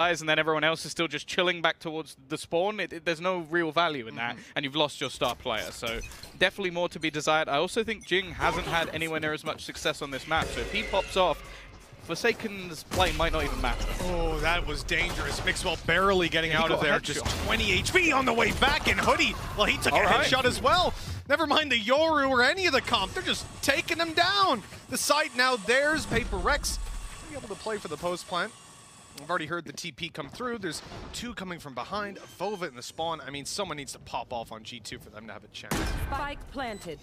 and then everyone else is still just chilling back towards the spawn. There's no real value in that, and you've lost your star player. So definitely more to be desired. I also think Jing hasn't had anywhere near as much success on this map. So if he pops off, Forsaken's play might not even matter. Oh, that was dangerous. Mixwell barely getting out of there. Just 20 HP on the way back, and Hoodie, well, he took a headshot as well. Never mind the Yoru or any of the comp. They're just taking him down. The site now theirs. Paper Rex be able to play for the post plant. We've already heard the TP come through. There's two coming from behind. Vova in the spawn. I mean, someone needs to pop off on G2 for them to have a chance. Spike planted.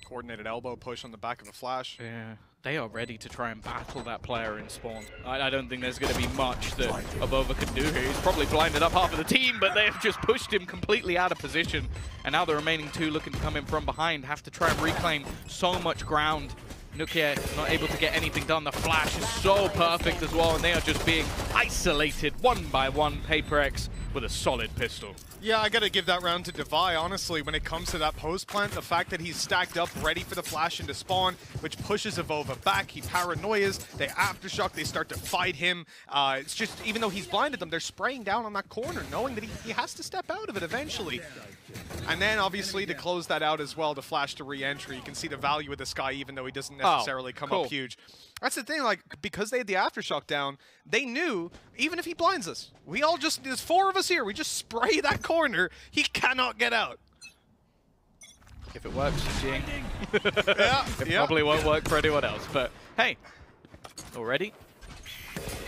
Coordinated elbow push on the back of a flash. Yeah, they are ready to try and battle that player in spawn. I don't think there's going to be much that Vova can do here. He's probably blinded up half of the team, but they have just pushed him completely out of position. And now the remaining two looking to come in from behind have to try and reclaim so much ground. Nukia not able to get anything done. The flash is so perfect as well, and they are just being isolated one by one. Paper X with a solid pistol. Yeah, I gotta give that round to Devi, honestly, when it comes to that post plant. The fact that he's stacked up, ready for the flash into spawn, which pushes Vova back. He paranoias, they aftershock, they start to fight him. It's just, even though he's blinded them, they're spraying down on that corner, knowing that he has to step out of it eventually. And then, obviously, to close that out as well, to flash to re-entry, you can see the value of this guy, even though he doesn't necessarily come up huge. That's the thing, like, because they had the aftershock down, they knew, even if he blinds us, we all just, there's four of us here, we just spray that corner, he cannot get out. If it works for Jing, yeah, it probably won't work for anyone else. But hey, already,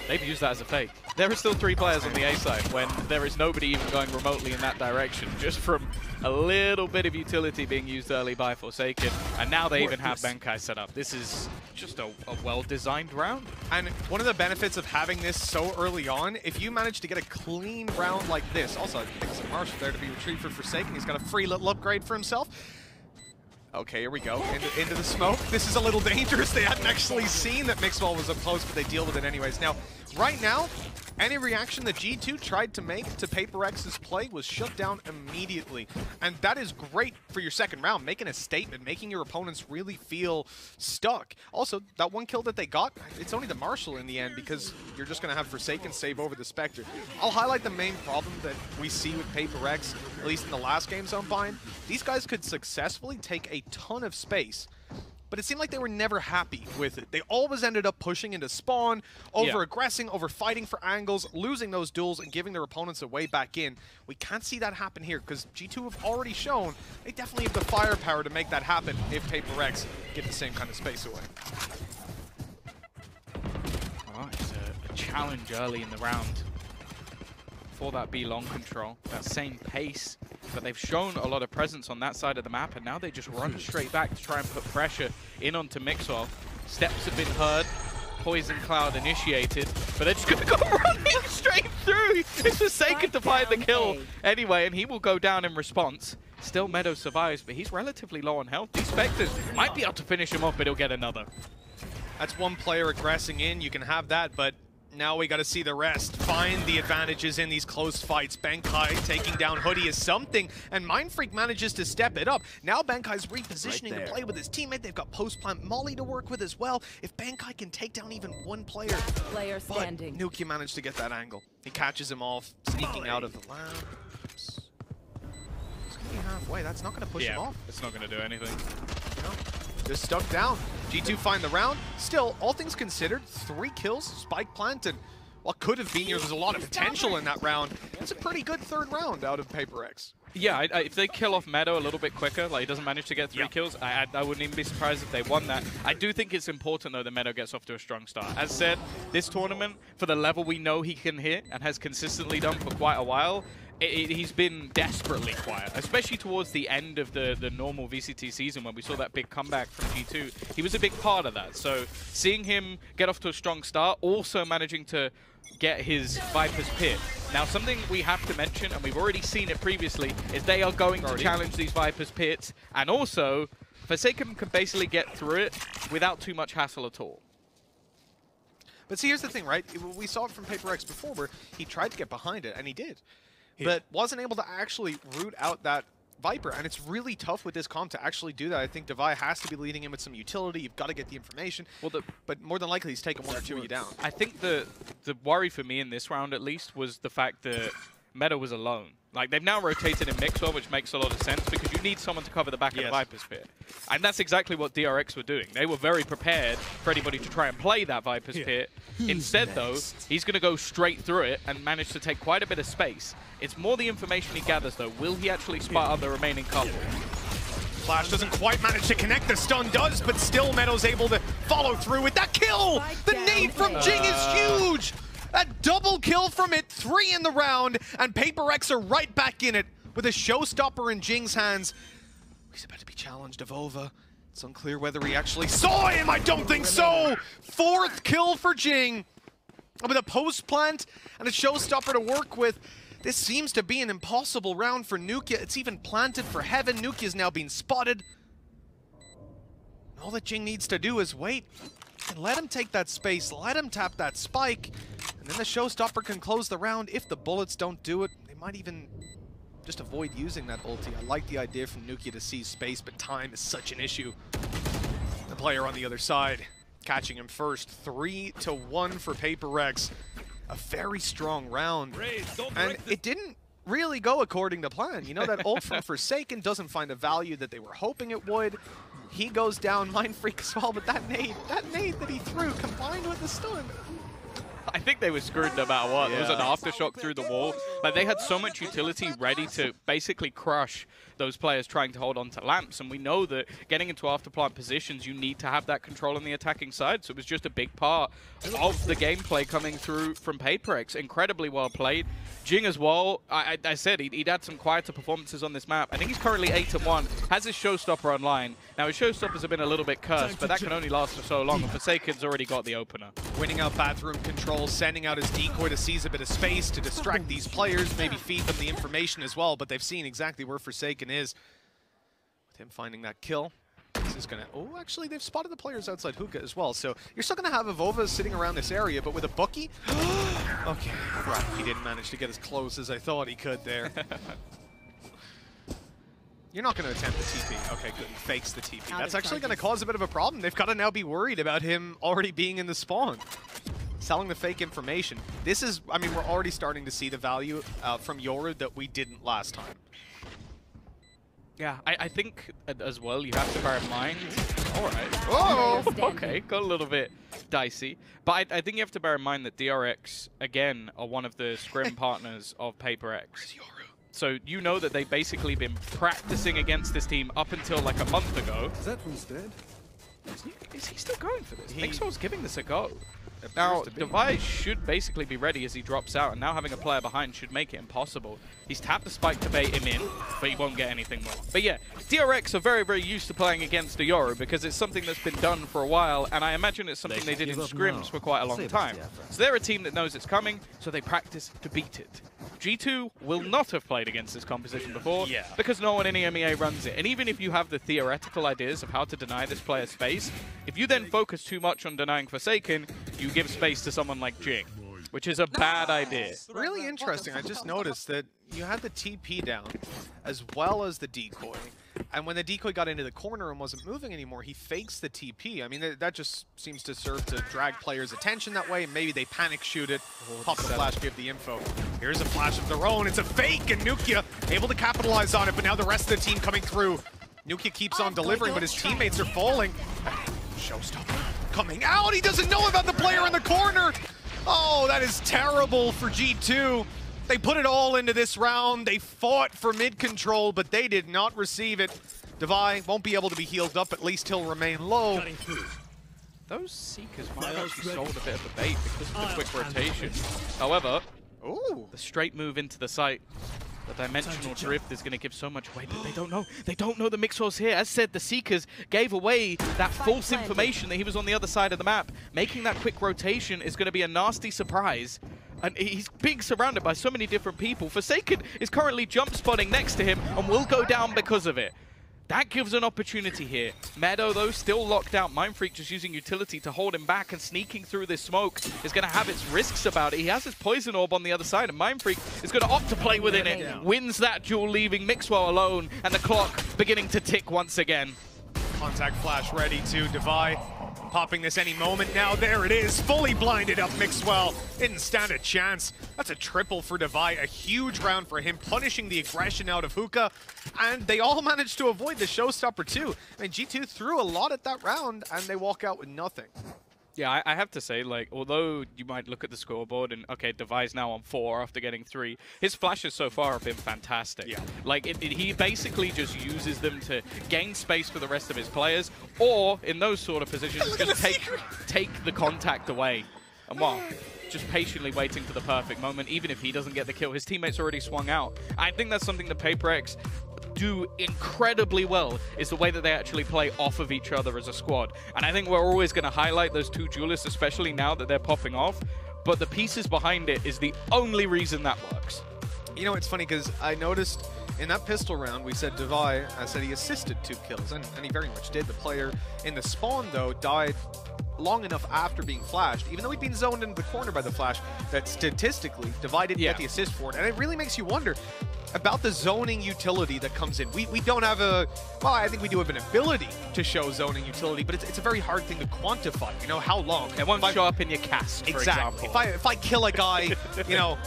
they've used that as a fake. There are still 3 players on the A side when there is nobody even going remotely in that direction, just from a little bit of utility being used early by Forsaken. And now they even have Benkai set up. This is just a well-designed round. And one of the benefits of having this so early on, if you manage to get a clean round like this, also I think some Marshall there to be retrieved for Forsaken. He's got a free little upgrade for himself. Okay, here we go, into the smoke. This is a little dangerous. They hadn't actually seen that Mixwell was up close, but they deal with it anyways. Now, right now, any reaction that G2 tried to make to Paper X's play was shut down immediately. And that is great for your second round, making a statement, making your opponents really feel stuck. Also, that one kill that they got, it's only the Marshall in the end because you're just going to have Forsaken save over the Spectre. I'll highlight the main problem that we see with Paper X, at least in the last game Zone Bind. These guys could successfully take a ton of space, but it seemed like they were never happy with it. They always ended up pushing into spawn, over-aggressing, over-fighting for angles, losing those duels, and giving their opponents a way back in. We can't see that happen here, because G2 have already shown they definitely have the firepower to make that happen if Paper X get the same kind of space away. Oh, it's a challenge early in the round for that B long control, that same pace, but they've shown a lot of presence on that side of the map, and now they just run straight back to try and put pressure in onto Mixwell. Steps have been heard, Poison Cloud initiated, but they're just going to go running straight through. It's Forsaken to find the kill anyway, and he will go down in response. Still Meadow survives, but he's relatively low on health. These Spectres might be able to finish him off, but he'll get another. That's one player aggressing in, you can have that, but now we got to see the rest. Find the advantages in these close fights. Benkai taking down Hoodie is something, and Mindfreak manages to step it up. Now Benkai's repositioning to play with his teammate. They've got post-plant Molly to work with as well. If Benkai can take down even one player. Standing. Nukia managed to get that angle. He catches him off, sneaking out of the lab. Oops. He's going to be halfway. That's not going to push him off. It's not going to do anything. No. They're stuck down. G2 find the round. Still, all things considered, 3 kills, spike plant, and what could have been, there's a lot of potential in that round. It's a pretty good third round out of Paper X. Yeah, if they kill off Meadow a little bit quicker, like he doesn't manage to get 3 kills, I wouldn't even be surprised if they won that. I do think it's important, though, that Meadow gets off to a strong start. As said, this tournament, for the level we know he can hit and has consistently done for quite a while, he's been desperately quiet, especially towards the end of the normal VCT season when we saw that big comeback from G2. He was a big part of that. So seeing him get off to a strong start, also managing to get his Viper's Pit. Now, something we have to mention, and we've already seen it previously, is they are going to challenge these Viper's Pits, and also Forsaken can basically get through it without too much hassle at all. But see, here's the thing, right? We saw it from Paper X before where he tried to get behind it, and he did. But wasn't able to actually root out that Viper, and it's really tough with this comp to actually do that. I think Devi has to be leading in with some utility. You've got to get the information. Well, but more than likely, he's taking 1 or 2 of you down. I think the worry for me in this round, at least, was the fact that Meta was alone. Like, they've now rotated in Mixwell, which makes a lot of sense because you need someone to cover the back of the Viper's pit. And that's exactly what DRX were doing. They were very prepared for anybody to try and play that Viper's pit. Instead, though, he's going to go straight through it and manage to take quite a bit of space. It's more the information he gathers, though. Will he actually spot out the remaining couple? Flash doesn't quite manage to connect. The stun does, but still Meadows able to follow through with that kill. The nade from Jing is huge. A double kill from it, 3 in the round, and Paper X are right back in it with a showstopper in Jing's hands. He's about to be challenged, Avova. It's unclear whether he actually saw him. I don't think so. 4th kill for Jing. With a post plant and a showstopper to work with, this seems to be an impossible round for Nukia. It's even planted for Heaven. Nukia's now being spotted. All that Jing needs to do is wait and let him take that space, let him tap that spike, and then the showstopper can close the round. If the bullets don't do it, they might even just avoid using that ulti. I like the idea from Nukia to seize space, but time is such an issue. The player on the other side catching him first. 3-1 for Paper X. A very strong round. And it didn't really go according to plan. You know, that ult from Forsaken doesn't find the value that they were hoping it would. He goes down, Mind Freak as well, but that nade that he threw combined with the stun. I think they were screwed no matter what. It was an aftershock through the wall. Like, they had so much utility ready to basically crush those players trying to hold on to lamps, and we know that getting into afterplant positions, you need to have that control on the attacking side, so it was just a big part of the gameplay coming through from Paper X. Incredibly well played. Jing as well, I said he'd had some quieter performances on this map. I think he's currently 8-1, has his showstopper online. Now, his showstoppers have been a little bit cursed, but that can only last for so long, and Forsaken's already got the opener. Winning out bathroom control, sending out his decoy to seize a bit of space to distract these players, maybe feed them the information as well, but they've seen exactly where Forsaken is. With him finding that kill, this is gonna... Oh, actually, they've spotted the players outside hookah as well, so you're still gonna have Avova sitting around this area, but with a bookie... Okay, right, he didn't manage to get as close as I thought he could there. You're not going to attempt the TP. Okay, good. He fakes the TP. That's actually going to cause a bit of a problem. They've got to now be worried about him already being in the spawn. Selling the fake information. This is, I mean, we're already starting to see the value from Yoru that we didn't last time. Yeah, I think as well you have to bear in mind... Alright. Oh! Okay, got a little bit dicey. But I think you have to bear in mind that DRX, again, are one of the scrim partners of Paper X. Where's Yoru? So you know that they've basically been practicing against this team up until like a month ago. Is that who's dead? Is he still going for this? Mixwell's giving this a go. Now, Devi should basically be ready as he drops out, and now having a player behind should make it impossible. He's tapped the spike to bait him in, but he won't get anything more. But yeah, DRX are very, very used to playing against the Yoru because it's something that's been done for a while, and I imagine it's something they did in scrims for quite a long time. So they're a team that knows it's coming, so they practice to beat it. G2 will not have played against this composition before because no one in EMEA runs it. And even if you have the theoretical ideas of how to deny this player space, if you then focus too much on denying Forsaken, you give space to someone like Jing, which is a bad idea. Really interesting. I just noticed that you had the TP down as well as the decoy. And when the decoy got into the corner and wasn't moving anymore, he fakes the TP. I mean, that just seems to serve to drag players' attention that way. Maybe they panic shoot it, pop the flash, give the info. Here's a flash of their own. It's a fake, and Nukia able to capitalize on it, but now the rest of the team coming through. Nukia keeps on delivering, but his teammates are falling. Showstopper coming out. He doesn't know about the player in the corner. Oh, that is terrible for G2. They put it all into this round. They fought for mid control, but they did not receive it. Devi won't be able to be healed up. At least he'll remain low. Those Seekers might have actually sold a bit of a bait because of the quick rotation. However, the straight move into the site, the dimensional drift is going to give so much away, but they don't know. They don't know the Mixwell's here. As said, the Seekers gave away that false information that he was on the other side of the map. Making that quick rotation is going to be a nasty surprise. And he's being surrounded by so many different people. Forsaken is currently jump spotting next to him and will go down because of it. That gives an opportunity here. Meadow, though, still locked out. Mindfreak just using utility to hold him back, and sneaking through this smoke is going to have its risks about it. He has his poison orb on the other side, and Mindfreak is going to opt to play within it. Wins that duel, leaving Mixwell alone, and the clock beginning to tick once again. Contact flash ready to Devi. Popping this any moment now. There it is. Fully blinded up Mixwell. Didn't stand a chance. That's a triple for Devi. A huge round for him, punishing the aggression out of Hookah. And they all managed to avoid the showstopper too. I mean, G2 threw a lot at that round, and they walk out with nothing. Yeah, I have to say, like, although you might look at the scoreboard and, okay, Devi's now on 4 after getting 3, his flashes so far have been fantastic. Yeah. Like, he basically just uses them to gain space for the rest of his players, or, in those sort of positions, just take the contact away. And well, just patiently waiting for the perfect moment, even if he doesn't get the kill. His teammates already swung out. I think that's something that PaperX do incredibly well, is the way that they actually play off of each other as a squad. And I think we're always going to highlight those two duelists, especially now that they're popping off. But the pieces behind it is the only reason that works. You know, it's funny because I noticed in that pistol round, we said Devi, I said he assisted 2 kills, and he very much did. The player in the spawn, though, died long enough after being flashed, even though he'd been zoned into the corner by the flash, that statistically, Devi didn't get the assist for it. And it really makes you wonder about the zoning utility that comes in. We don't have a, well, I think we do have an ability to show zoning utility, but it's a very hard thing to quantify. You know, how long? It won't show up in your cast, for example. If I kill a guy, you know,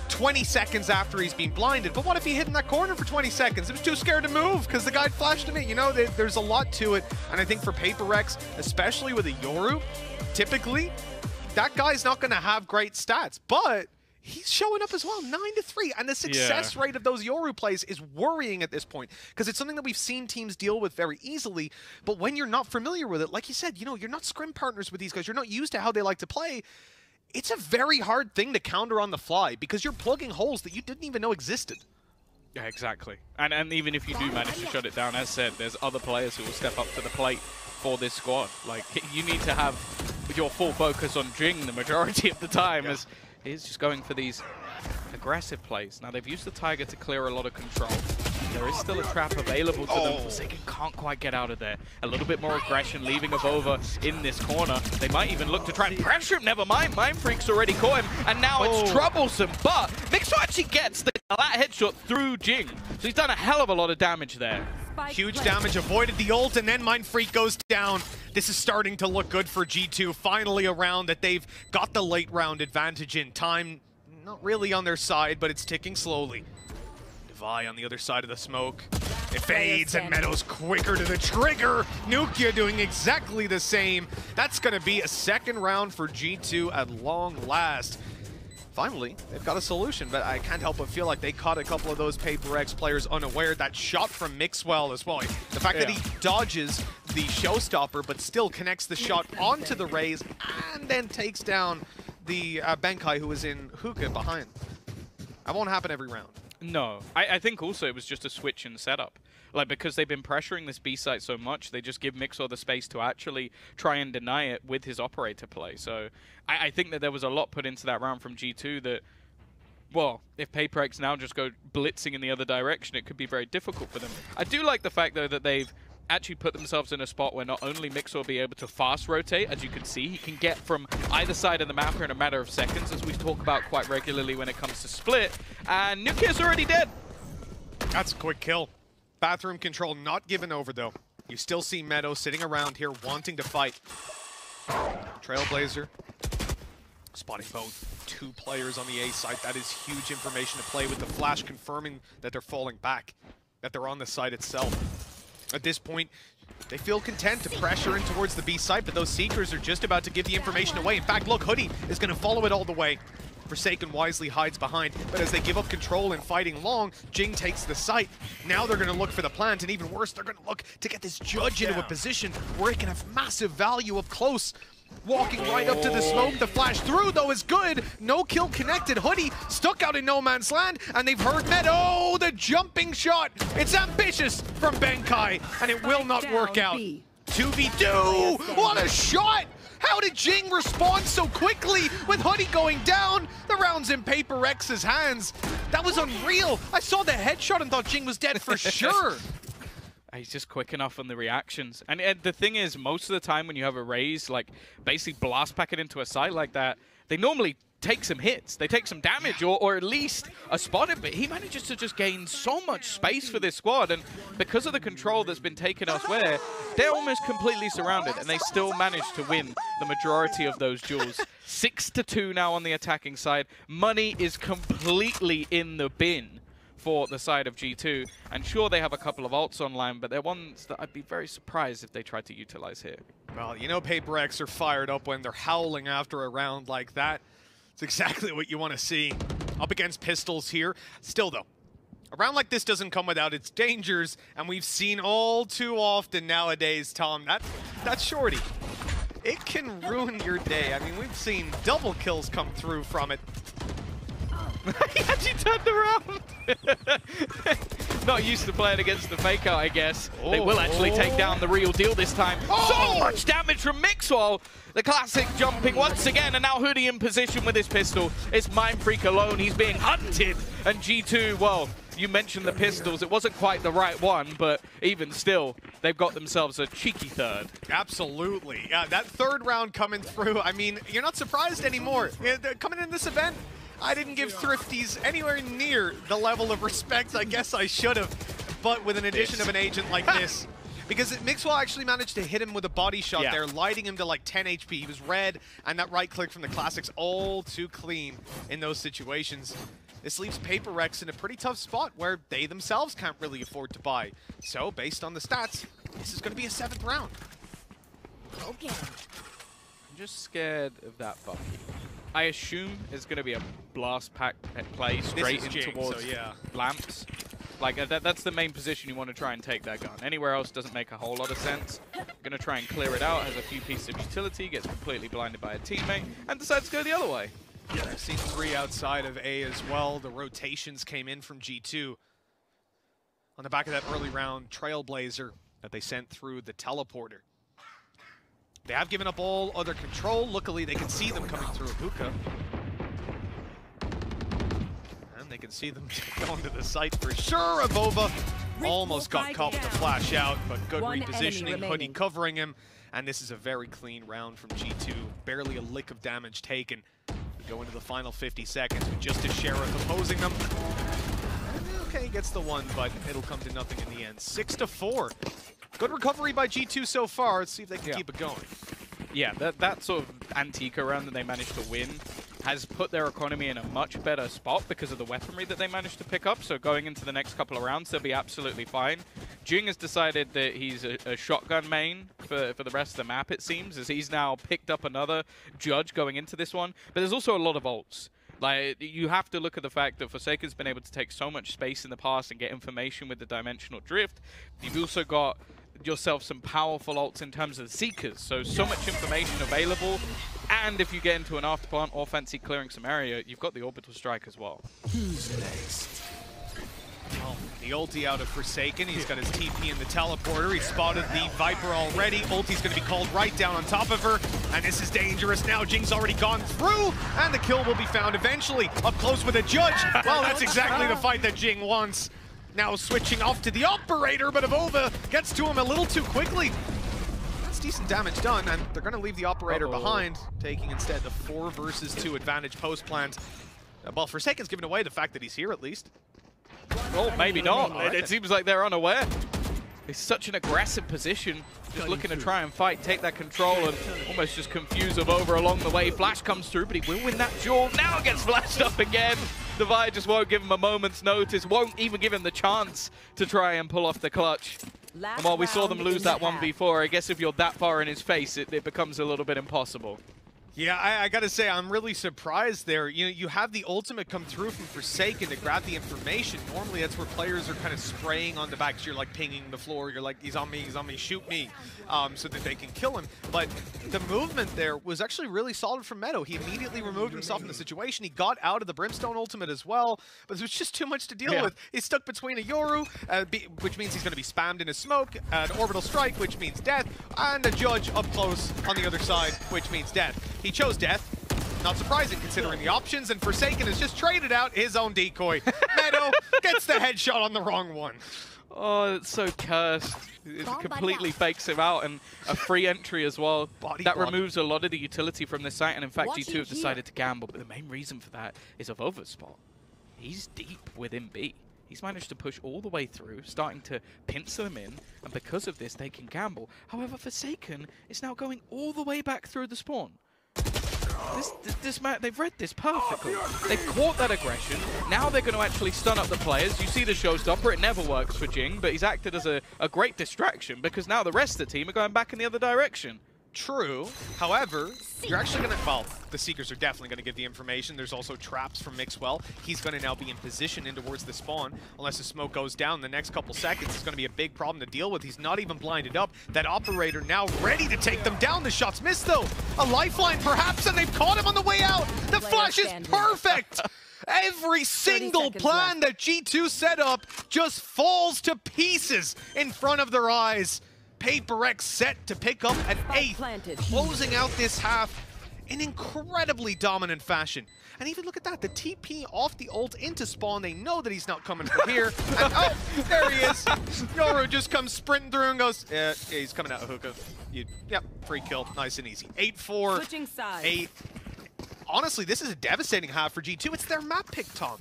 20 seconds after he's been blinded, but what if he hid in that corner for 20 seconds? He was too scared to move because the guy flashed him in. You know, there's a lot to it, and I think for PaperX, especially with a Yoru, typically, that guy's not going to have great stats, but he's showing up as well, 9-3, and the success rate of those Yoru plays is worrying at this point, because it's something that we've seen teams deal with very easily, but when you're not familiar with it, like you said, you know, you're not scrim partners with these guys, you're not used to how they like to play. It's a very hard thing to counter on the fly, because you're plugging holes that you didn't even know existed. Yeah, exactly. And even if you do manage to shut it down, as said, there's other players who will step up to the plate for this squad. Like, you need to have your full focus on Jing the majority of the time, as he's just going for these aggressive plays. Now, they've used the Tiger to clear a lot of control. There is still a trap available to them. Forsaken can't quite get out of there. A little bit more aggression, leaving Avova in this corner. They might even look to try and pressure him. Never mind, Mindfreak's already caught him, and now it's troublesome. But Mixo actually gets that headshot through Jing. So he's done a hell of a lot of damage there. Huge damage, avoided the ult, and then Mindfreak goes down. This is starting to look good for G2. Finally a round that they've got the late round advantage in. Time not really on their side, but it's ticking slowly. Devi on the other side of the smoke. It fades, and Meadow's quicker to the trigger. Nukia doing exactly the same. That's going to be a second round for G2 at long last. Finally, they've got a solution, but I can't help but feel like they caught a couple of those PaperX players unaware. That shot from Mixwell as well. The fact that he dodges the showstopper, but still connects the shot onto the Rays, and then takes down the Benkai, who was in Hookah behind. That won't happen every round. No. I think also it was just a switch in setup. Like, because they've been pressuring this B site so much, they just give Mixor the space to actually try and deny it with his operator play. So I think that there was a lot put into that round from G2 that, well, if PaperX now just go blitzing in the other direction, it could be very difficult for them. I do like the fact, though, that they've actually put themselves in a spot where not only Mixor will be able to fast rotate, as you can see, he can get from either side of the map in a matter of seconds, as we talk about quite regularly when it comes to split, and Nukia's already dead. That's a quick kill. Bathroom control not given over, though. You still see Meadow sitting around here wanting to fight. Trailblazer spotting both 2 players on the A site. That is huge information to play with. The flash confirming that they're falling back, that they're on the site itself. At this point, they feel content to pressure in towards the B site, but those Seekers are just about to give the information away. In fact, look, Hoodie is going to follow it all the way. Forsaken wisely hides behind, but as they give up control and fighting long, Jing takes the site. Now they're going to look for the plant, and even worse, they're going to look to get this Judge into a position where it can have massive value up close. Walking right up to the smoke, the flash through, though, is good. No kill connected. Hoodie stuck out in no man's land, and they've heard Meadow, the jumping shot. It's ambitious from Benkai, and it will not work out. 2v2, what a shot! How did Jing respond so quickly with Hoodie going down? The round's in PaperX's hands. That was unreal. I saw the headshot and thought Jing was dead for sure. He's just quick enough on the reactions. And the thing is, most of the time when you have a Raze, like, basically blast pack it into a site like that, they normally take some hits. They take some damage, or at least a spotted, but he manages to just gain so much space for this squad, and because of the control that's been taken elsewhere, they're almost completely surrounded, and they still manage to win the majority of those duels. 6-2 now on the attacking side. Money is completely in the bin for the side of G2, and sure, they have a couple of ults online, but they're ones that I'd be very surprised if they tried to utilize here. Well, you know Paper X are fired up when they're howling after a round like that. It's exactly what you want to see. Up against pistols here. Still, though, a round like this doesn't come without its dangers, and we've seen all too often nowadays, Tom, that shorty, it can ruin your day. I mean, we've seen double kills come through from it. He actually turned around. Not used to playing against the fake out, I guess. Oh, they will actually take down the real deal this time. Oh! So much damage from Mixwell. The classic jumping once again, and now Hoodie in position with his pistol. It's Mind Freak alone. He's being hunted. And G2, well, you mentioned the pistols. It wasn't quite the right one, but even still, they've got themselves a cheeky third. Absolutely. Yeah, that third round coming through, I mean, you're not surprised anymore. Coming in this event, I didn't give Thrifties anywhere near the level of respect I guess I should have, but with an addition of an agent like this. Because Mixwell actually managed to hit him with a body shot there, lighting him to like 10 HP. He was red, and that right click from the Classics all too clean in those situations. This leaves Paper Rex in a pretty tough spot where they themselves can't really afford to buy. So, based on the stats, this is going to be a 7th round. Okay. I'm just scared of that Bucky. I assume it's going to be a blast pack play straight in towards lamps. Like, that's the main position you want to try and take that gun. Anywhere else doesn't make a whole lot of sense. Going to try and clear it out, has a few pieces of utility, gets completely blinded by a teammate, and decides to go the other way. Yeah, I've seen 3 outside of A as well. The rotations came in from G2 on the back of that early round Trailblazer that they sent through the teleporter. They have given up all other control. Luckily, they can see them coming through a hookah. And they can see them going to the site for sure. Avova almost got caught with the flash out, but good repositioning. Hoodie covering him. And this is a very clean round from G2. Barely a lick of damage taken. We go into the final 50 seconds with just a Sheriff opposing them. Okay, gets the one, but it'll come to nothing in the end. 6-4. Good recovery by G2 so far. Let's see if they can keep it going. Yeah, that sort of Antica round that they managed to win has put their economy in a much better spot because of the weaponry that they managed to pick up. So going into the next couple of rounds, they'll be absolutely fine. Jing has decided that he's a shotgun main for the rest of the map, it seems, as he's now picked up another Judge going into this one. But there's also a lot of ults. Like, you have to look at the fact that Forsaken's been able to take so much space in the past and get information with the Dimensional Drift. You've also got yourself some powerful ults in terms of the Seekers, so much information available, and if you get into an afterplant or fancy clearing some area, you've got the Orbital Strike as well. Who's next? Well, the ulti out of Forsaken, he's got his TP in the teleporter, he spotted the Viper already, ulti's going to be called right down on top of her, and this is dangerous now. Jing's already gone through, and the kill will be found eventually, up close with a Judge. Well, that's exactly the fight that Jing wants. Now switching off to the operator, but Avova gets to him a little too quickly. That's decent damage done, and they're going to leave the operator behind, taking instead the 4 versus 2 advantage post-plant. Well, Forsaken's given away the fact that he's here at least. Well, maybe not. It seems like they're unaware. It's such an aggressive position, just looking to try and fight, take that control, and almost just confuse Avova along the way. Flash comes through, but he will win that duel. Now gets flashed up again. Divide just won't give him a moment's notice, won't even give him the chance to try and pull off the clutch. And while we saw them lose that 1v4, I guess if you're that far in his face, it becomes a little bit impossible. Yeah, I gotta say, I'm really surprised there. You know, you have the ultimate come through from Forsaken to grab the information. Normally, that's where players are kind of spraying on the back. So you're like pinging the floor. You're like, he's on me, shoot me, so that they can kill him. But the movement there was actually really solid from Meadow. He immediately removed himself from the situation. He got out of the Brimstone ultimate as well, but there was just too much to deal with. He's stuck between a Yoru, which means he's going to be spammed in his smoke, an Orbital Strike, which meads death, and a Judge up close on the other side, which means death. He chose death. Not surprising considering the options, and Forsaken has just traded out his own decoy. Meadow gets the headshot on the wrong one. Oh, it's so cursed. It completely fakes him out, and a free entry as well. That removes a lot of the utility from this site, and in fact, G2 have decided to gamble. But the main reason for that is of Overspot. He's deep within B. He's managed to push all the way through, starting to pincer them in, and because of this, they can gamble. However, Forsaken is now going all the way back through the spawn. They've read this perfectly. They've caught that aggression. Now they're going to actually stun up the players. You see the showstopper. It never works for Jing, but he's acted as a great distraction because now the rest of the team are going back in the other direction. True. However, you're actually going to... Well, the Seekers are definitely going to give the information. There's also traps from Mixwell. He's going to now be in position in towards the spawn. Unless the smoke goes down in the next couple seconds, it's going to be a big problem to deal with. He's not even blinded up. That operator now ready to take them down. The shot's missed, though. A lifeline, perhaps, and they've caught him on the way out. The flash is perfect. Every single plan that G2 set up just falls to pieces in front of their eyes. Paper X set to pick up an 8th, closing out this half in incredibly dominant fashion. And even look at that, the TP off the ult into spawn. They know that he's not coming from here. And oh, there he is. Yoru just comes sprinting through and goes, yeah, he's coming out of hookah. Yep, free kill, nice and easy. 8-4, 8. Honestly, this is a devastating half for G2. It's their map pick, Tom.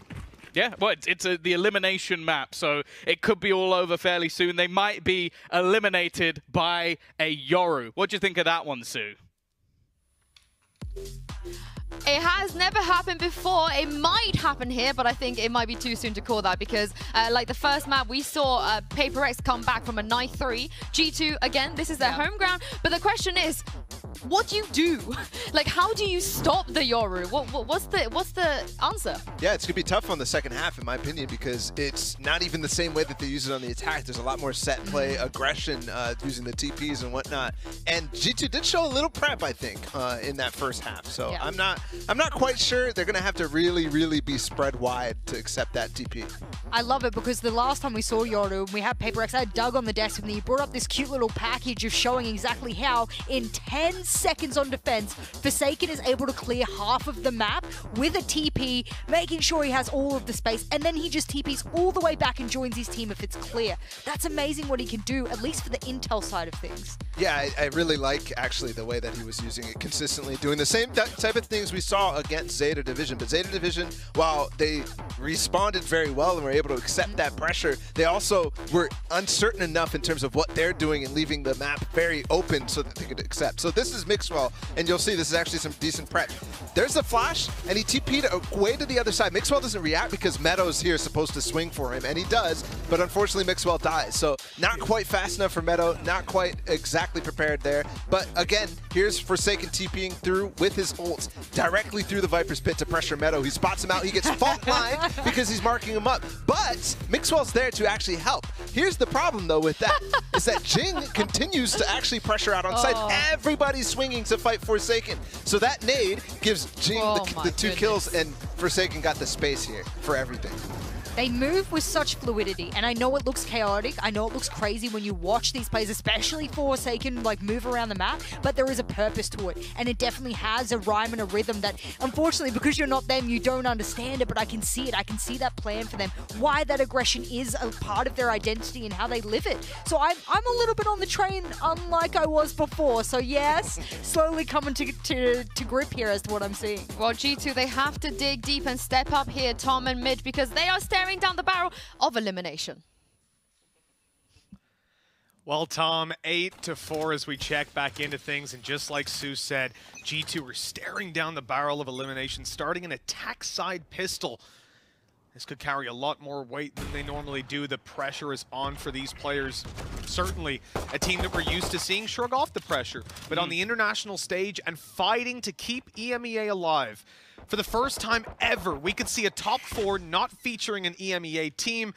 Yeah, well, it's the elimination map, so it could be all over fairly soon. They might be eliminated by a Yoru. What do you think of that one, Sue? It has never happened before. It might happen here, but I think it might be too soon to call that because, like the first map, we saw Paper X come back from a 9-3. G2, again, this is their home ground. But the question is, what do you do? Like, how do you stop the Yoru? What's the answer? Yeah, it's going to be tough on the second half, in my opinion, because it's not even the same way that they use it on the attack. There's a lot more set play, aggression, using the TPs and whatnot. And G2 did show a little prep, I think, in that first half. So yeah. I'm not quite sure. They're going to have to really, really be spread wide to accept that TP. I love it because the last time we saw Yoru, we had Paper X, I had Doug on the desk and he brought up this cute little package of showing exactly how in 10 seconds on defense, Forsaken is able to clear half of the map with a TP, making sure he has all of the space, and then he just TPs all the way back and joins his team if it's clear. That's amazing what he can do, at least for the intel side of things. Yeah, I really like, actually, the way that he was using it consistently, doing the same type of things we saw against Zeta Division. But Zeta Division, while they responded very well and were able to accept that pressure, they also were uncertain enough in terms of what they're doing and leaving the map very open so that they could accept. So this is Mixwell, and you'll see this is actually some decent prep. There's the flash, and he TP'd away to the other side. Mixwell doesn't react because Meadows here is supposed to swing for him, and he does, but unfortunately Mixwell dies. So not quite fast enough for Meadow, not quite exactly prepared there. But again, here's Forsaken TPing through with his ult directly through the Viper's pit to pressure Meadow. He spots him out, he gets fault line because he's marking him up. But Mixwell's there to actually help. Here's the problem though with that, is that Jing continues to actually pressure out on site. Everybody's swinging to fight Forsaken. So that nade gives Jing the 2 kills, and Forsaken got the space here for everything. They move with such fluidity, and I know it looks chaotic. I know it looks crazy when you watch these players, especially Forsaken, like move around the map, but there is a purpose to it, and it definitely has a rhyme and a rhythm that, unfortunately, because you're not them, you don't understand it, but I can see it. I can see that plan for them, why that aggression is a part of their identity and how they live it. So I'm a little bit on the train, unlike I was before. So yes, slowly coming to grip here as to what I'm seeing. Well, G2, they have to dig deep and step up here, Tom and Midge, because they are staring down the barrel of elimination. Well, Tom, 8-4 as we check back into things, and just like Sue said, G2 are staring down the barrel of elimination, starting an attack side pistol. This could carry a lot more weight than they normally do. The pressure is on for these players. Certainly a team that we're used to seeing shrug off the pressure, but on the international stage and fighting to keep EMEA alive. For the first time ever, we could see a top 4 not featuring an EMEA team.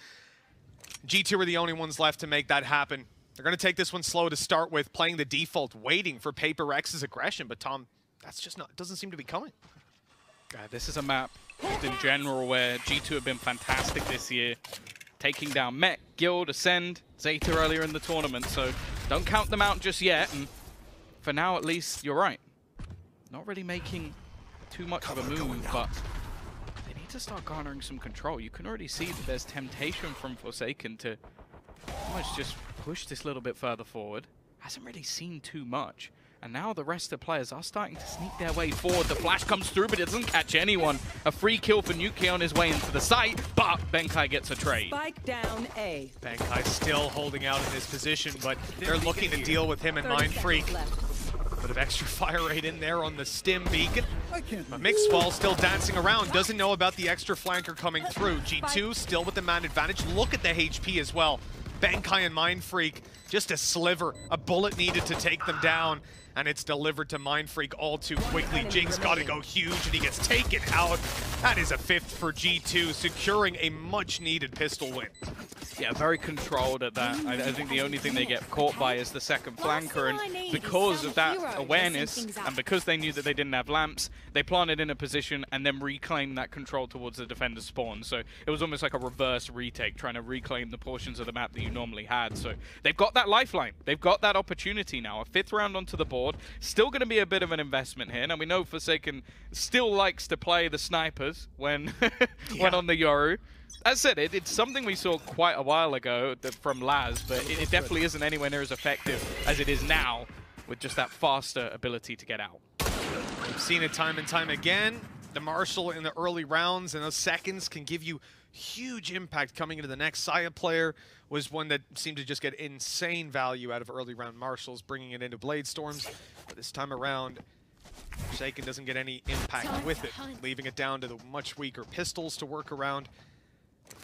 G2 are the only ones left to make that happen. They're going to take this one slow to start with, playing the default, waiting for Paper X's aggression. But Tom, that's just not, doesn't seem to be coming. This is a map just in general where G2 have been fantastic this year. Taking down Mech, Guild, Ascend, Zeta earlier in the tournament. So don't count them out just yet. And for now, at least, you're right. Not really making too much of a move, but they need to start garnering some control. You can already see that there's temptation from Forsaken to almost just pushed this little bit further forward. Hasn't really seen too much. And now the rest of the players are starting to sneak their way forward. The flash comes through, but it doesn't catch anyone. A free kill for Nuki on his way into the site, but Benkai gets a trade. Spike down A. Benkai still holding out in this position, but they're looking to deal with him and Mind Freak. Bit of extra fire rate in there on the stim beacon. But Mixwell still dancing around, doesn't know about the extra flanker coming through. G2 still with the man advantage. Look at the HP as well. Benkai and Mind Freak, just a sliver, a bullet needed to take them down. And it's delivered to Mind Freak all too quickly. Jinx got to go huge, and he gets taken out. That is a 5th for G2, securing a much-needed pistol win. Yeah, very controlled at that. I think the only thing they get caught by is the second flanker, and because of that awareness, and because they knew that they didn't have lamps, they planted in a position and then reclaimed that control towards the defender's spawn. So it was almost like a reverse retake, trying to reclaim the portions of the map that you normally had. So they've got that lifeline. They've got that opportunity now. A 5th round onto the board. Still going to be a bit of an investment here. Now, we know Forsaken still likes to play the snipers when, when on the Yoru. As I said, it's something we saw quite a while ago from Laz, but it definitely isn't anywhere near as effective as it is now with just that faster ability to get out. We've seen it time and time again. The Marshal in the early rounds and those seconds can give you huge impact coming into the next. Saya player was one that seemed to just get insane value out of early round Marshals, bringing it into Blade Storms. But this time around, Forsaken doesn't get any impact with it, leaving it down to the much weaker pistols to work around.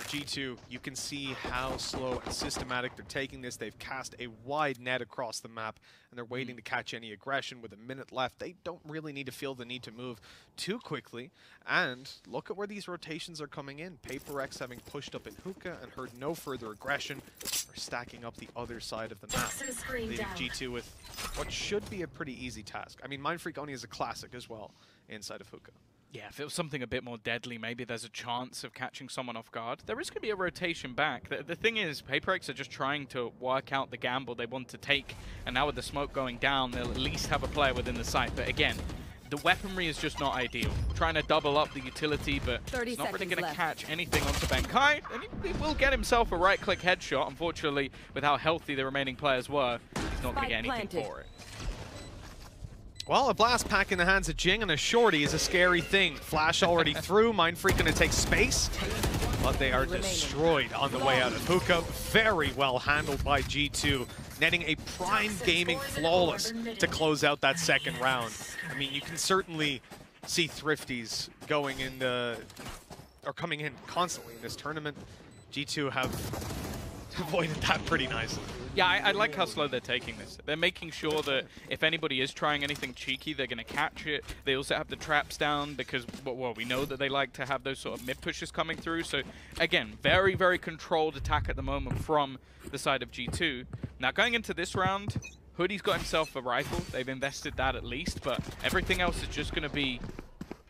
G2, you can see how slow and systematic they're taking this. They've cast a wide net across the map, and they're waiting to catch any aggression. With a minute left, they don't really need to feel the need to move too quickly. And look at where these rotations are coming in. Paper X, having pushed up in hookah and heard no further aggression, are stacking up the other side of the map, leaving G2 with what should be a pretty easy task. I mean, Mind Freak only is a classic as well inside of hookah. Yeah, if it was something a bit more deadly, maybe there's a chance of catching someone off guard. There is going to be a rotation back. The thing is, PaperX are just trying to work out the gamble they want to take, and now with the smoke going down, they'll at least have a player within the site. But again, the weaponry is just not ideal. Trying to double up the utility, but it's not really going to catch anything onto Benkai. And he will get himself a right-click headshot. Unfortunately, with how healthy the remaining players were, he's not going to get anything for it. Well, a blast pack in the hands of Jing and a shorty is a scary thing. Flash already through, Mind Freak going to take space, but they are destroyed on the way out of hookah. Very well handled by G2, netting a Prime Gaming flawless to close out that second round. I mean, you can certainly see Thrifties going in the, or coming in constantly in this tournament. G2 have avoided that pretty nicely. Yeah, I like how slow they're taking this. They're making sure that if anybody is trying anything cheeky, they're going to catch it. They also have the traps down because, well, we know that they like to have those sort of mid-pushes coming through. So, again, very, very controlled attack at the moment from the side of G2. Now, going into this round, Hoodie's got himself a rifle. They've invested that at least, but everything else is just going to be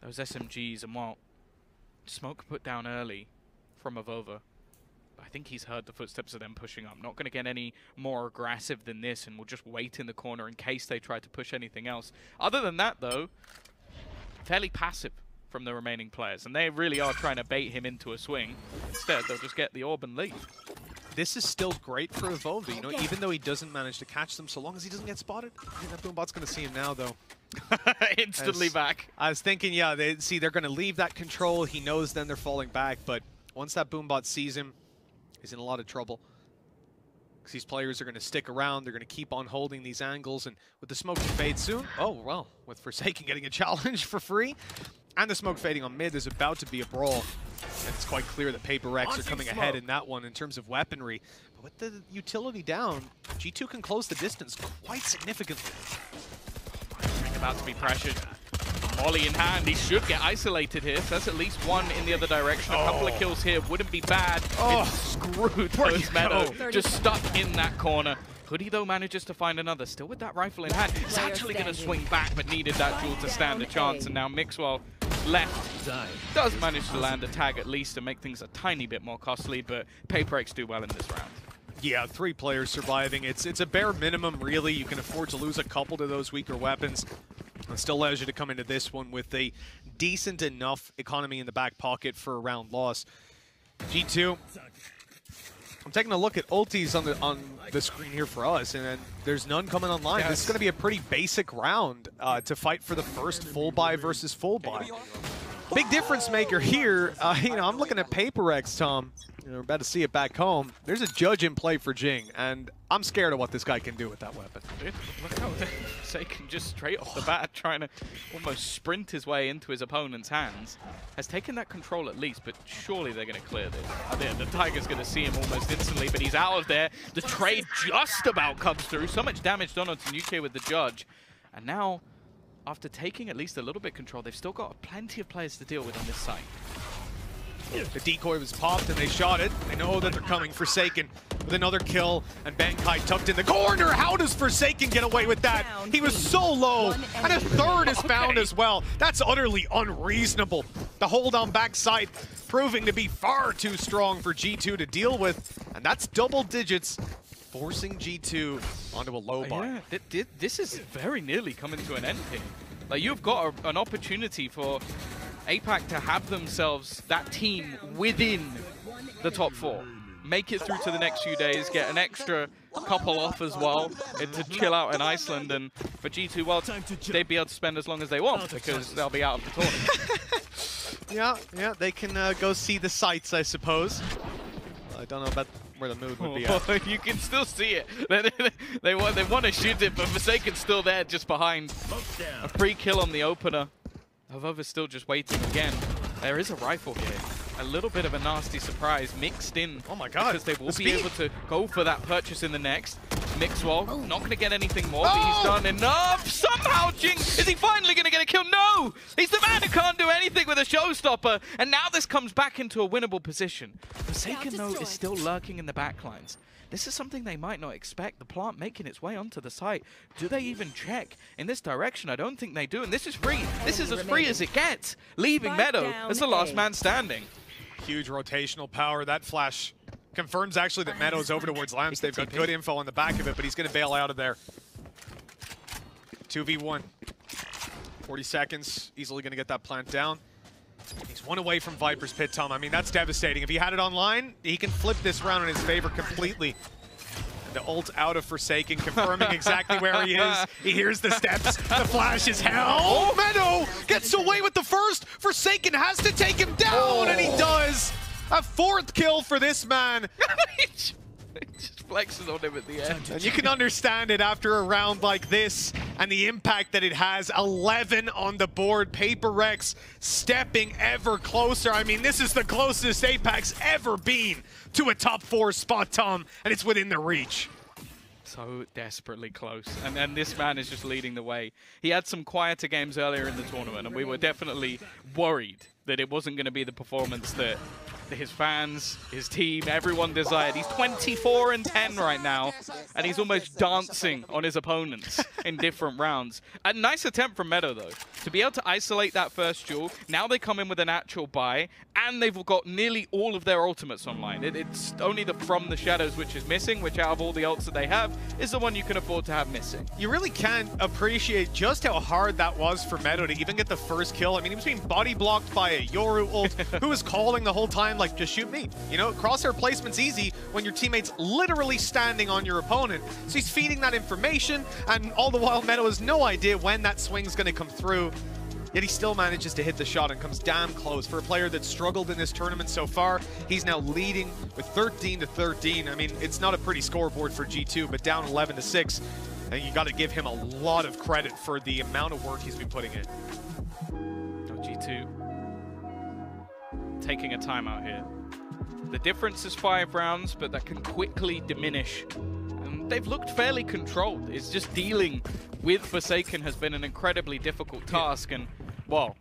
those SMGs and, well, smoke put down early from Avova. I think he's heard the footsteps of them pushing up. Not going to get any more aggressive than this, and we'll just wait in the corner in case they try to push anything else. Other than that, though, fairly passive from the remaining players, and they really are trying to bait him into a swing. Instead, they'll just get the orb and leave. This is still great for Avova, you know, even though he doesn't manage to catch them, so long as he doesn't get spotted. I think that Boombot's going to see him now, though. Instantly back. I was thinking, yeah, they're going to leave that control. He knows then they're falling back, but once that Boombot sees him, he's in a lot of trouble. Because these players are going to stick around. They're going to keep on holding these angles, and with the smoke to fade soon. Oh, well, with Forsaken getting a challenge for free, and the smoke fading on mid, there's about to be a brawl. And it's quite clear that Paper X are coming ahead in that one in terms of weaponry. But with the utility down, G2 can close the distance quite significantly. About to be pressured. Molly in hand, he should get isolated here, so that's at least one in the other direction. A couple of kills here wouldn't be bad. It's screwed those Meadow, just stuck in that corner. Hoodie, though, manages to find another, still with that rifle in hand. He's actually going to swing back, but needed that duel to stand a chance, and now Mixwell left does manage to land a tag at least and make things a tiny bit more costly, but Paper X do well in this round. Yeah, 3 players surviving. It's a bare minimum, really. You can afford to lose a couple to those weaker weapons. It still allows you to come into this one with a decent enough economy in the back pocket for a round loss. G2 I'm taking a look at ultis on the screen here for us, and there's none coming online. Yes. This is going to be a pretty basic round to fight for the first full buy versus full buy. Big difference maker here. You know, I'm looking at PaperX, Tom. You know, we're about to see it back home. There's a judge in play for Jing, and I'm scared of what this guy can do with that weapon. Dude, look how Forsaken just straight off the bat, trying to almost sprint his way into his opponent's hands. Has taken that control at least, but surely they're going to clear this. The Tiger's going to see him almost instantly, but he's out of there. The trade just about comes through. So much damage done onto Nuke with the judge. And now, after taking at least a little bit control, they've still got plenty of players to deal with on this side. The decoy was popped and they shot it. They know that they're coming. Forsaken with another kill, and Bankai tucked in the corner. How does Forsaken get away with that? He was so low, and a third is found as well. That's utterly unreasonable. The hold on backside proving to be far too strong for G2 to deal with, and that's double digits, forcing G2 onto a low buy. Yeah, this is very nearly coming to an end here. Like, you've got an opportunity for APAC to have themselves that team within the top 4. Make it through to the next few days, get an extra couple off as well to chill out in Iceland, and for G2, well, they'd be able to spend as long as they want because they'll be out of the tournament. Yeah, they can go see the sights, I suppose. I don't know about where the mood would be at. You can still see it. They want to shoot it, but Forsaken's still there just behind. A free kill on the opener. However, still just waiting again. There is a rifle here. A little bit of a nasty surprise mixed in. Oh my god. Because they will be able to go for that purchase in the next. Mixwell, not going to get anything more, but he's done enough. Somehow, Jing, is he finally going to get a kill? No! He's the man who can't do anything with a showstopper. And now this comes back into a winnable position. Forsaken, though, is still lurking in the backlines. This is something they might not expect. The plant making its way onto the site. Do they even check in this direction? I don't think they do. And this is free. This is as free as it gets. Leaving Meadow as the last man standing. Huge rotational power. That flash confirms actually that Meadow's over towards Lamps. They've got good info on the back of it, but he's going to bail out of there. 2v1. 40 seconds. Easily going to get that plant down. He's one away from Viper's Pit, Tom. I mean, that's devastating. If he had it online, he can flip this round in his favor completely. And the ult out of Forsaken, confirming exactly where he is. He hears the steps. The flash is hell. Oh, Meadow gets away with the first. Forsaken has to take him down, and he does. A 4th kill for this man. Just flexes on him at the end. And you can understand it after a round like this and the impact that it has. 11 on the board. PaperX stepping ever closer. I mean, this is the closest APAC's ever been to a top 4 spot, Tom, and it's within their reach. So desperately close, and this man is just leading the way. He had some quieter games earlier in the tournament, and we were definitely worried that it wasn't going to be the performance that his fans, his team, everyone desired. He's 24-10 right now, and he's almost dancing on his opponents in different rounds. A nice attempt from Meadow, though, to be able to isolate that first duel. Now they come in with an actual buy, and they've got nearly all of their ultimates online. It's only the From the Shadows which is missing, which out of all the ults that they have, is the one you can afford to have missing. You really can't appreciate just how hard that was for Meadow to even get the first kill. I mean, he was being body blocked by a Yoru ult who was calling the whole time, like, just shoot me. You know, crosshair placement's easy when your teammate's literally standing on your opponent. So he's feeding that information, and all the while Meadow has no idea when that swing's going to come through. Yet he still manages to hit the shot and comes damn close. For a player that's struggled in this tournament so far, he's now leading with 13-13. I mean, it's not a pretty scoreboard for G2, but down 11-6. And you got to give him a lot of credit for the amount of work he's been putting in. G2 taking a timeout here. The difference is 5 rounds, but that can quickly diminish. And they've looked fairly controlled. It's just dealing with Forsaken has been an incredibly difficult task. And, well,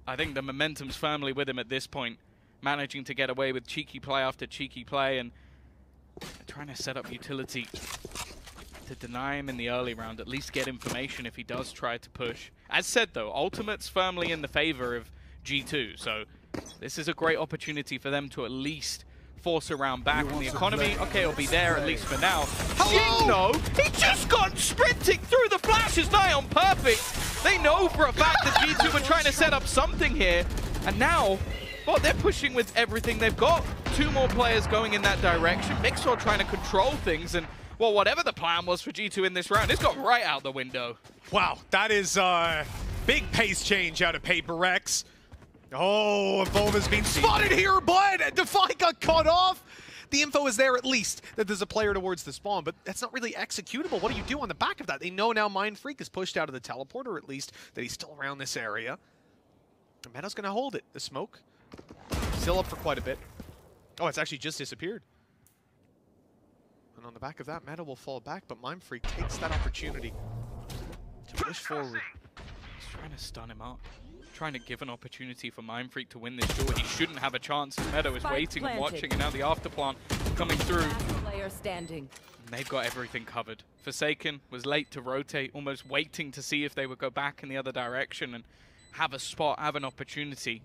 I think the momentum's firmly with him at this point, managing to get away with cheeky play after cheeky play, and trying to set up utility to deny him in the early round, at least get information if he does try to push. As said, though, ultimate's firmly in the favor of G2, so this is a great opportunity for them to at least force a round back in the economy. Okay, it'll be there at least for now. Jing, though, he just got sprinting through the flashes nigh on perfect. They know for a fact that G2 were trying to set up something here, and now, well, they're pushing with everything they've got. 2 more players going in that direction. Mixor trying to control things, and well, whatever the plan was for G2 in this round, it's got right out the window. Wow, that is big pace change out of Paper Rex. Oh, Volva's been spotted here, but Defy got cut off. The info is there at least that there's a player towards the spawn, but that's not really executable. What do you do on the back of that? They know now Mindfreak is pushed out of the teleporter, at least, that he's still around this area. And Meadow's going to hold it. The smoke still up for quite a bit. Oh, it's actually just disappeared. And on the back of that, Meadow will fall back, but Mindfreak takes that opportunity to push forward. He's trying to stun him up. Trying to give an opportunity for Mindfreak to win this duel. He shouldn't have a chance. Meadow is waiting and watching, and now the afterplant coming through. Player standing. And they've got everything covered. Forsaken was late to rotate, almost waiting to see if they would go back in the other direction and have a spot, have an opportunity.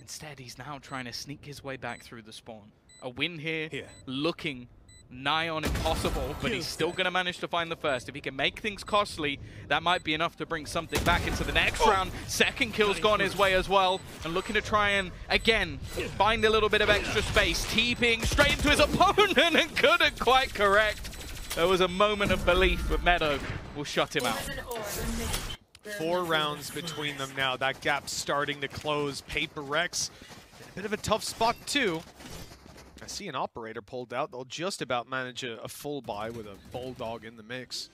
Instead, he's now trying to sneak his way back through the spawn. A win here, looking nigh on impossible, but he's still going to manage to find the first. If he can make things costly, that might be enough to bring something back into the next round. Second kill's gone his way as well, and looking to try and, again, find a little bit of extra space. TPing straight into his opponent and couldn't quite correct. There was a moment of belief, but Meadow will shut him out. 4 rounds between them now. That gap's starting to close. Paper Rex, a bit of a tough spot too. I see an operator pulled out. They'll just about manage a full buy with a Bulldog in the mix.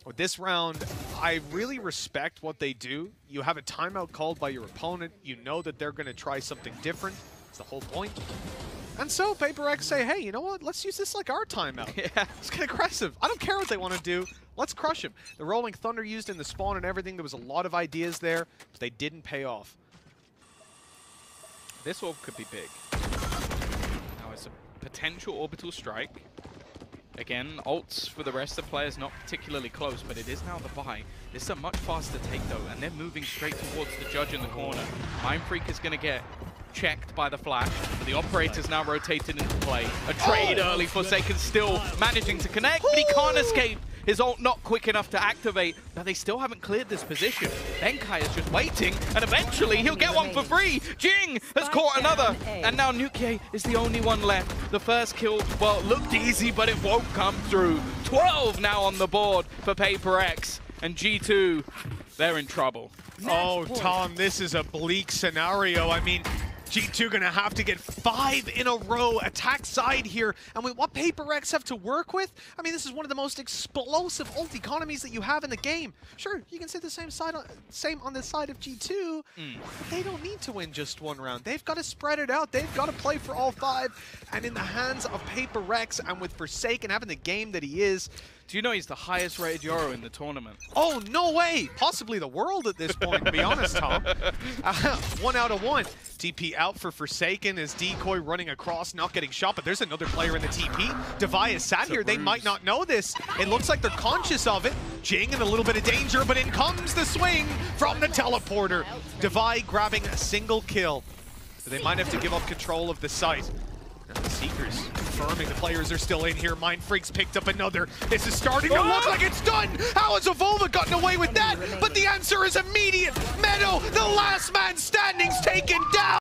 With this round, I really respect what they do. You have a timeout called by your opponent. You know that they're going to try something different. That's the whole point. And so Paper Rex say, hey, you know what? Let's use this like our timeout. Yeah. Let's get aggressive. I don't care what they want to do. Let's crush him. The Rolling Thunder used in the spawn and everything. There was a lot of ideas there, but they didn't pay off. This orb could be big. Now it's a potential orbital strike. Again, ults for the rest of the players not particularly close, but it is now the buy. This is a much faster take though, and they're moving straight towards the judge in the corner. Mindfreak is going to get checked by the flash, but the operator's now rotated into play. A trade early. Forsaken still managing to connect, but he can't escape. His ult not quick enough to activate. Now they still haven't cleared this position. Benkai is just waiting, and eventually he'll get one for free. Jing has caught another, and now Nuke is the only one left. The first kill, well, looked easy, but it won't come through. 12 now on the board for Paper Rex, and G2, they're in trouble. Oh, Tom, this is a bleak scenario. I mean, G2 gonna have to get 5 in a row attack side here, and with what Paper Rex have to work with, I mean, this is one of the most explosive ult economies that you have in the game. Sure, you can say the same on the side of G2, but they don't need to win just one round. They've got to spread it out. They've got to play for all 5, and in the hands of Paper Rex, and with Forsaken having the game that he is, do you know he's the highest rated Euro in the tournament? oh, no way! Possibly the world at this point, to be honest, Tom. 1 out of 1. TP out for Forsaken as Decoy running across, not getting shot, but there's another player in the TP. Devi is sat here. They might not know this. It looks like they're conscious of it. Jing in a little bit of danger, but in comes the swing from the teleporter. Devi grabbing a single kill. So they might have to give up control of the site. And the Seekers confirming the players are still in here. Mindfreak's picked up another. This is starting to look like it's done. How has Volva gotten away with that? But the answer is immediate. Meadow, the last man standing's taken down.